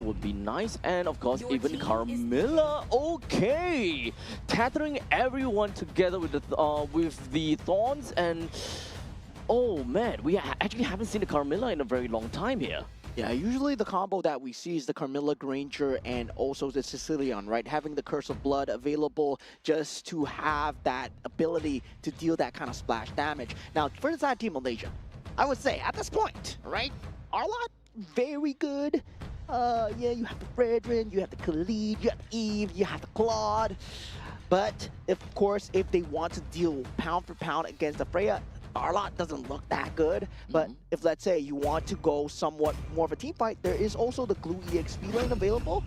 would be nice. And of course, even Carmilla, okay, tethering everyone together with the thorns. And oh man, we actually haven't seen the Carmilla in a very long time here. Yeah, usually the combo that we see is the Carmilla Granger and also the Sicilian, right? Having the Curse of Blood available just to have that ability to deal that kind of splash damage. Now, for the side of Team Malaysia, I would say at this point, right? Arlott, very good. Yeah, you have the Fredrin, you have the Khalid, you have Eve, you have the Claude. But, of course, if they want to deal pound for pound against the Freya, Arlott doesn't look that good, but if, let's say, you want to go somewhat more of a team fight, there is also the Glue EXP lane available.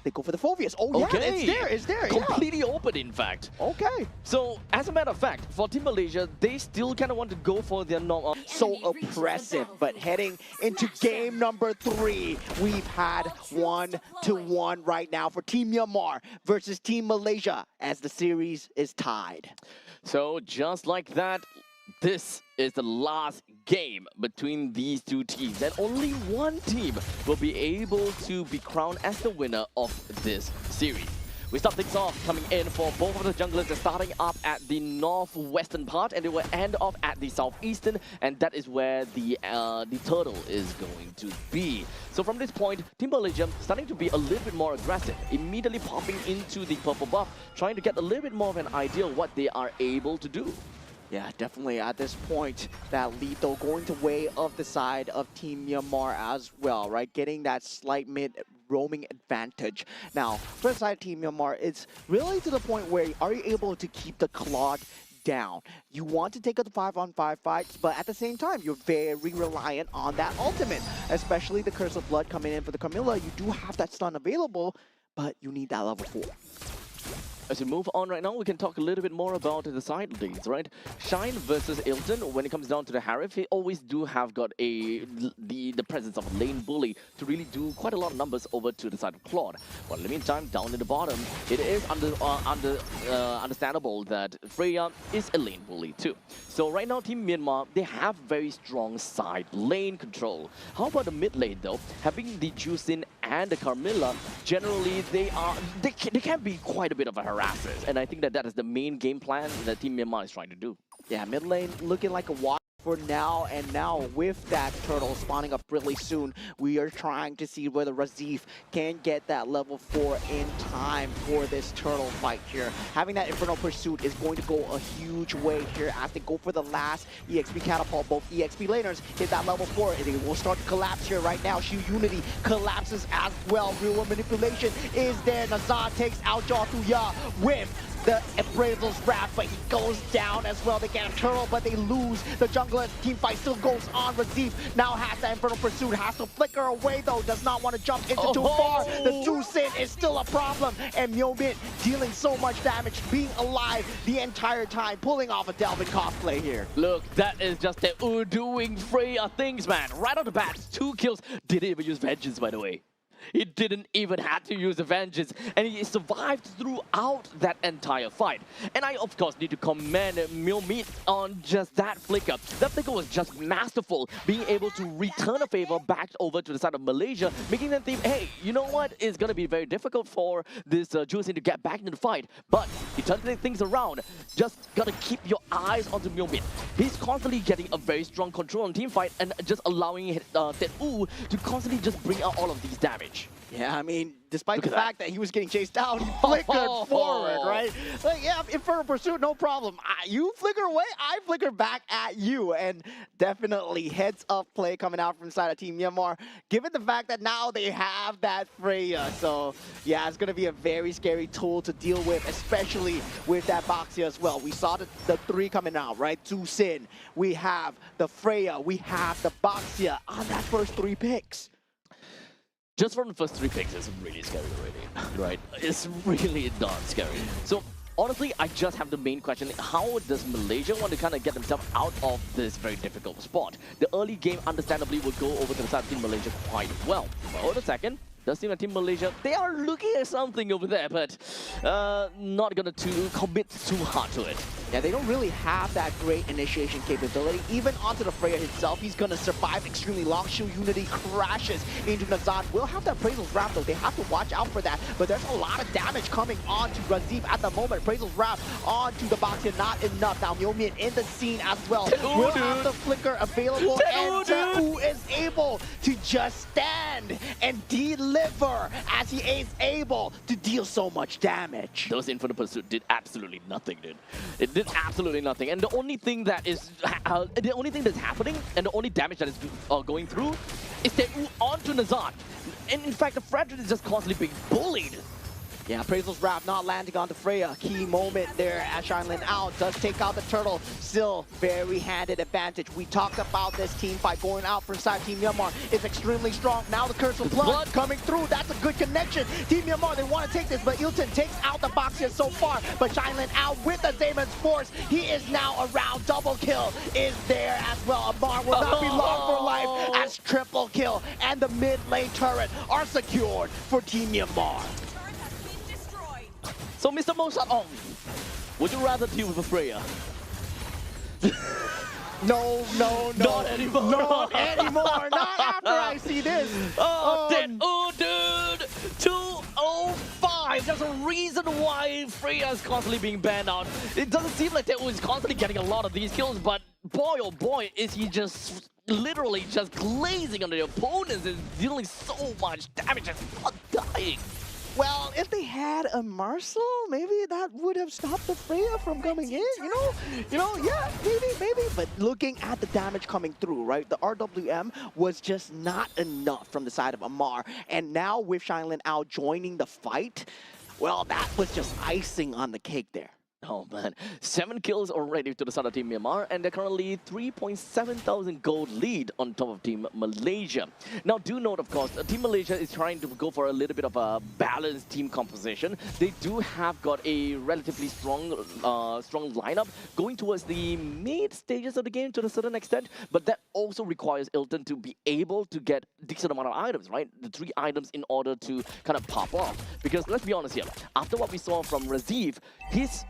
They go for the Phoveus. Oh, yeah, it's there. Completely open, in fact. Okay. So, as a matter of fact, for Team Malaysia, they still kind of want to go for their normal. So oppressive, but heading into game number 3, we've had 1-1 right now for Team Myanmar versus Team Malaysia as the series is tied. So, just like that, this is the last game between these two teams, and only one team will be able to be crowned as the winner of this series. We start things off coming in for both of the junglers. They're starting up at the northwestern part, and they will end off at the southeastern, and that is where the turtle is going to be. So from this point, Team Malaysia starting to be a little bit more aggressive, immediately popping into the purple buff, trying to get a little bit more of an idea of what they are able to do. Yeah, definitely at this point, that lead though going to way of the side of Team Myanmar as well, right? Getting that slight mid roaming advantage. Now, for the side of Team Myanmar, it's really to the point where are you able to keep the Claude down? You want to take up the 5-on-5 fights, but at the same time, you're very reliant on that ultimate, especially the Curse of Blood coming in for the Carmilla. You do have that stun available, but you need that level 4. As we move on right now, we can talk a little bit more about the side leads, right? Shine versus Ilton, when it comes down to the Harif, he always do have got the presence of a lane bully to really do quite a lot of numbers over to the side of Claude. But in the meantime, down in the bottom, it is understandable that Freya is a lane bully too. So right now, Team Myanmar, they have very strong side lane control. How about the mid lane though? Having the Jusin and the Carmilla, generally they can be quite a bit of a harassers, and I think that is the main game plan that Team Myanmar is trying to do. Yeah, mid lane looking like a watch for now, and now with that turtle spawning up really soon, we are trying to see whether Razif can get that level 4 in time for this turtle fight here. Having that Infernal Pursuit is going to go a huge way here as they go for the last EXP catapult. Both EXP laners hit that level 4, and it will start to collapse here right now. Shu Unity collapses as well. Real world manipulation is there. Nazar takes out Jothuya with the Appraisal's Wrath, but he goes down as well. They get a turtle, but they lose. The jungler team fight still goes on. Razif now has that Infernal Pursuit, has to flicker away though, does not want to jump into too far. The Jusin is still a problem, and Mlbb dealing so much damage, being alive the entire time, pulling off a Delvin cosplay here. Look, that is just the doing Freya things, man. Right off the bat, 2 kills. Didn't even use Vengeance, by the way. He didn't even have to use the Vengeance, and he survived throughout that entire fight. And I, of course, need to commend Mlbb on just that flicker. That flicker was just masterful, being able to return a favor back over to the side of Malaysia, making them think, hey, you know what? It's going to be very difficult for this Jusin to get back into the fight. But he turned things around. Just got to keep your eyes onto Mlbb. He's constantly getting a very strong control on team fight and just allowing Tet-U to constantly just bring out all of these damage. Yeah, I mean, despite the fact that he was getting chased down, he flickered forward, right? Like, yeah, Infernal Pursuit, no problem. You flicker away, I flicker back at you. And definitely heads up play coming out from the side of Team Myanmar, given the fact that now they have that Freya. So, yeah, it's going to be a very scary tool to deal with, especially with that Boxia as well. We saw the 3 coming out, right? Jusin, we have the Freya, we have the Boxia on that first 3 picks. Just from the first 3 picks, it's really scary already, right? It's really not scary. So, honestly, I just have the main question. How does Malaysia want to kind of get themselves out of this very difficult spot? The early game, understandably, would go over to the side of Team Malaysia quite well. But hold a second. Does seem like Team Malaysia, they are looking at something over there, but not gonna commit too hard to it. Yeah, they don't really have that great initiation capability. Even onto the Freya himself, he's gonna survive extremely long. Shield Unity crashes into Nazan. Will have the Appraisal's Wrath though. They have to watch out for that. But there's a lot of damage coming onto Razif at the moment. Appraisal's Wrath onto the box here, not enough. Now Myomin in the scene as well. Will have the flicker available, and Teu is able to just stand and deliver as he is able to deal so much damage. Those Infinite Pursuit did absolutely nothing, dude. It did absolutely nothing. And the only thing that is, the only thing that's happening and the only damage that is going through is Teu onto Nazan. And in fact, the Frederick is just constantly being bullied. Yeah, Appraisal's Wrath not landing onto Freya. Key moment there as Shinlin out. Does take out the turtle. Still very handed advantage. We talked about this team fight going out for side Team Myanmar. It's extremely strong. Now the Curse of Blood coming through. That's a good connection. Team Myanmar, they want to take this, but Ilton takes out the box here so far. But Shinlin out with the Damon's Force. He is now around. Double kill is there as well. Amar will not be long for life as triple kill. And the mid lane turret are secured for Team Myanmar. So, Mr. Mosat-ong, would you rather deal with a Freya? No. Not anymore. Not anymore. Not after I see this. Dude. 205. There's a reason why Freya is constantly being banned out. It doesn't seem like Teu is constantly getting a lot of these kills, but boy, oh boy, is he just literally just glazing on the opponents and dealing so much damage and not dying. Well, if they had a Marcel, maybe that would have stopped the Freya from coming in, yeah, maybe. But looking at the damage coming through, right, the RWM was just not enough from the side of Amar. And now with Shinlin out joining the fight, well, that was just icing on the cake there. Oh man, 7 kills already to the side of Team Myanmar, and they're currently 3.7 thousand gold lead on top of Team Malaysia. Now do note, of course, Team Malaysia is trying to go for a little bit of a balanced team composition. They do have got a relatively strong lineup going towards the mid stages of the game to a certain extent, but that also requires Ilton to be able to get a decent amount of items, right? The 3 items in order to kind of pop off. Because let's be honest here, after what we saw from Razif, his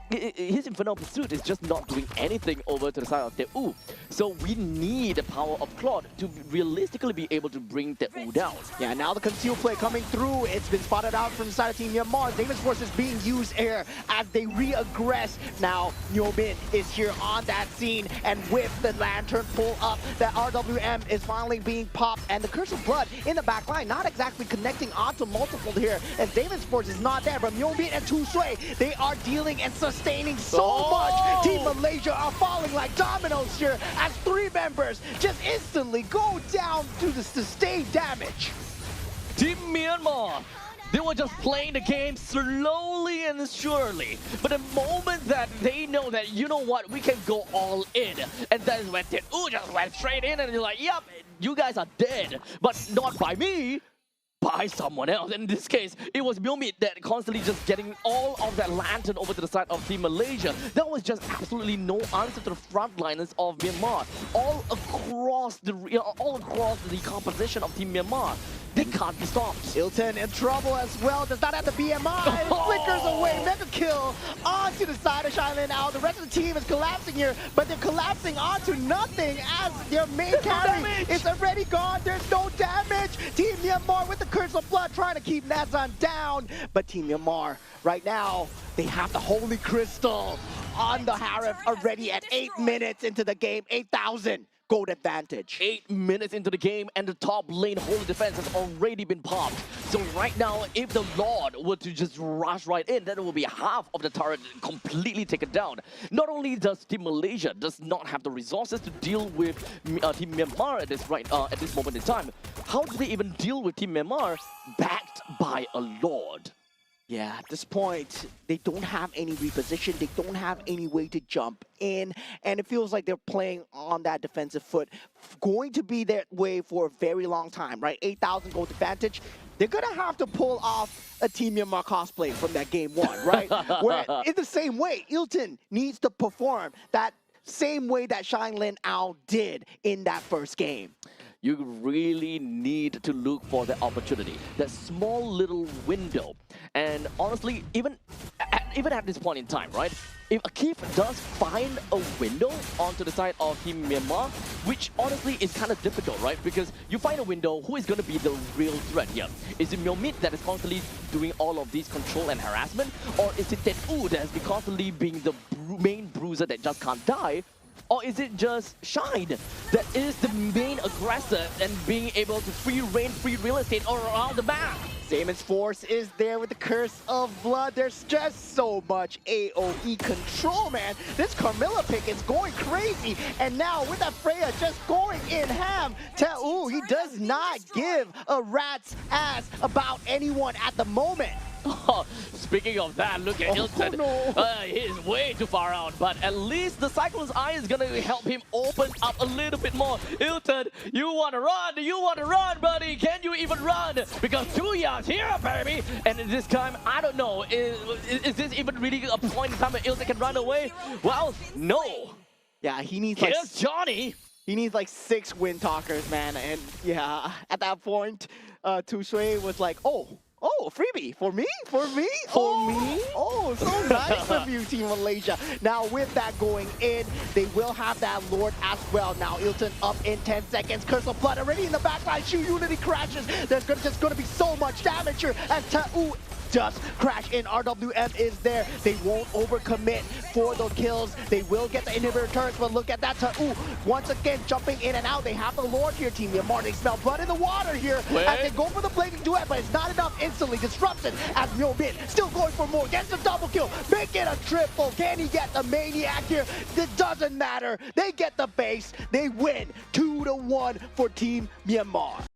Infernal Pursuit is just not doing anything over to the side of Teu. So we need the power of Claude to realistically be able to bring Teu down. Yeah, now the conceal play coming through. It's been spotted out from the side of Team Myanmar. Damon's Force is being used here as they re-aggress. Now Myomin is here on that scene, and with the Lantern pull up, that RWM is finally being popped, and the Curse of Blood in the back line, not exactly connecting onto multiple here, and Damon's Force is not there, but Myomin and Tu Sui, they are dealing and sustaining so much. Team Malaysia are falling like dominoes here as 3 members just instantly go down to the sustained damage. Team Myanmar, they were just playing the game slowly and surely. But the moment that they know that, you know what, we can go all in, and that is when Teu just went straight in, and you're like, yep, you guys are dead, but not by me. By someone else. In this case, it was Myomin that constantly just getting all of that lantern over to the side of Team Malaysia. There was just absolutely no answer to the frontliners of Myanmar. All across the composition of Team Myanmar. They can't be stopped. Ilton in trouble as well. Does not have the BMI. Flickers away. Mega kill onto the side of Shinlin out. The rest of the team is collapsing here, but they're collapsing onto nothing as their main carry is already gone. There's no damage. Team Myanmar with the Curse of Blood trying to keep Nazan down. But Team Myanmar, right now, they have the Holy Crystal on the Harif already at 8 minutes into the game. 8,000. Gold advantage. 8 minutes into the game, and the top lane Holy Defense has already been popped. So right now, if the Lord were to just rush right in, then it will be half of the turret completely taken down. Not only does Team Malaysia does not have the resources to deal with Team Myanmar at this moment in time, how do they even deal with Team Myanmar backed by a Lord? Yeah, at this point, they don't have any reposition. They don't have any way to jump in. And it feels like they're playing on that defensive foot. Going to be that way for a very long time, right? 8,000 gold advantage. They're going to have to pull off a Team Myanmar cosplay from that game 1, right? Where in the same way, Ilton needs to perform that same way that Shinlin Ao did in that first game. you really need to look for the opportunity, that small little window. And honestly, even at this point in time, right? If Akif does find a window onto the side of Team Myanmar, which honestly is kind of difficult, right? Because you find a window, who is going to be the real threat here? Is it Mlbb that is constantly doing all of these control and harassment? Or is it Tet-U that has been constantly being the main bruiser that just can't die? Or is it just Shine that is the main aggressor and being able to free real estate all around the map? Zaman's Force is there with the Curse of Blood. There's just so much AoE control, man. This Carmilla pick is going crazy. And now with that Freya just going in ham, Tet-U, he does not give a rat's ass about anyone at the moment. Oh, speaking of that, look at Ilton. No. He's way too far out, but at least the Cyclone's Eye is going to help him open up a little bit more. Ilton, you want to run? You want to run, buddy? Can you even run? Because Tuya's here, baby! And this time, I don't know, is this even really a point in time where Ilton can run away? Well, no. Yeah, he needs Here's Johnny. He needs like 6 Wind Talkers, man. And yeah, at that point, Tushui was like, Oh, freebie for me? For me? Oh, so nice of you, Team Malaysia. Now with that going in, they will have that Lord as well. Now Ilton up in 10 seconds. Curse of Blood already in the backline. Shu Unity crashes. There's just going to be so much damage here as Tet-U just crash in. RWM is there. They won't overcommit for the kills. They will get the inhibitor turrets, but look at that. Tet-U once again jumping in and out. They have the Lord here, Team Myanmar. They smell blood in the water here as they go for the blading duet, but it's not enough. Instantly disrupted as Mlbb still going for more. Gets the double kill. Make it a triple. Can he get the Maniac here? It doesn't matter. They get the base. They win 2-1 for Team Myanmar.